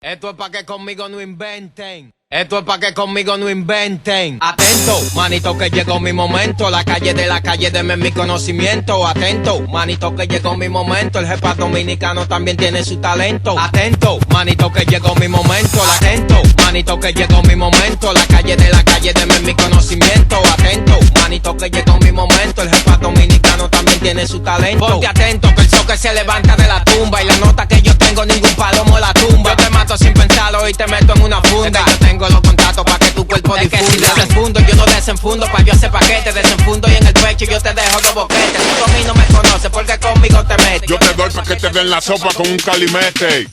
Esto es pa' que conmigo no inventen. Esto es pa' que conmigo no inventen. Atento, manito que llegó mi momento. La calle deme mi conocimiento. Atento, manito que llegó mi momento. El jefa dominicano también tiene su talento. Atento, manito que llegó mi momento. Atento, manito que llegó mi momento. La calle deme mi conocimiento. Atento, manito que llegó mi momento. El jefa dominicano también tiene su talento. Ponte atento que el que se levanta de la tumba. Y la nota que yo tengo ningún palomo la tumba. Yo te mato sin pensarlo y te meto en una funda. Yo tengo los contactos pa' que tu cuerpo difunda. Que si desenfundo, yo no desenfundo pa' yo hacer paquete. Desenfundo y en el pecho yo te dejo dos boquetes. Tú a mí no me conoces porque conmigo te metes. Yo te doy pa' que te den la sopa con un calimete.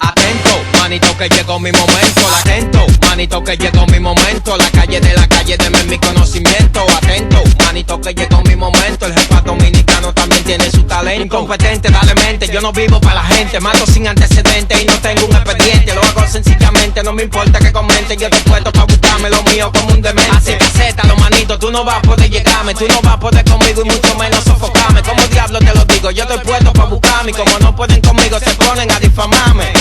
Atento, manito que llegó mi momento. Atento, manito que llegó mi momento. La calle deme mi conocimiento. Atento, manito que llegó mi momento. El jefa dominicano también tiene su talento. Incompetente, dale mente, yo no vivo para la gente. Mato sin antecedentes y no tengo un expediente. Lo hago sencillamente, no me importa que comenten. Yo estoy puesto pa' buscarme lo mío como un demente. Así que acéptalo, manito, tú no vas a poder llegarme. Tú no vas a poder conmigo y mucho menos sofocarme. Como diablo te lo digo, yo estoy puesto pa' buscarme. Y como no pueden conmigo, se ponen a difamarme.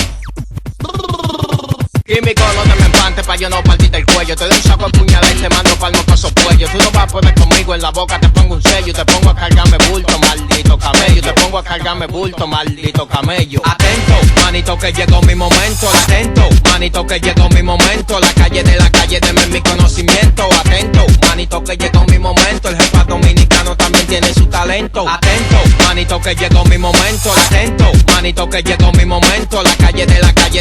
Químico, no te me empantes pa' yo no partirte el cuello. Te doy un saco de puñalada y te mando pa'l mocoso cuello. Tú no vas a poder conmigo, en la boca te pongo un sello. Te pongo a cargarme bulto, maldito camello. Te pongo a cargarme bulto, maldito camello. Atento, manito que llegó mi momento. Atento, manito que llegó mi momento. La calle deme mi conocimiento. Atento, manito que llegó mi momento. El jefa dominicano también tiene su talento. Atento, manito que llegó mi momento. Atento, manito que llegó mi momento. La calle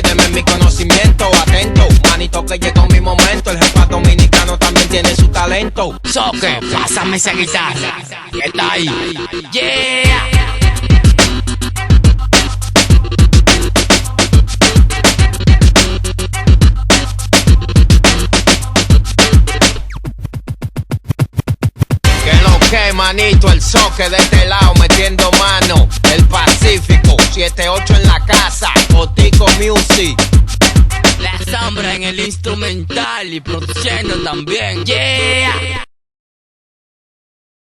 deme mi conocimiento. Atento, manito que llegó mi momento. El jefa dominicano también tiene su talento. Soque, pásame esa guitarra. ¿Qué está ahí? Yeah. Manito, el soque de este lado metiendo mano. El Pacífico, 7-8 en la casa. Botico Music. La sombra en el instrumental y produciendo también. Yeah.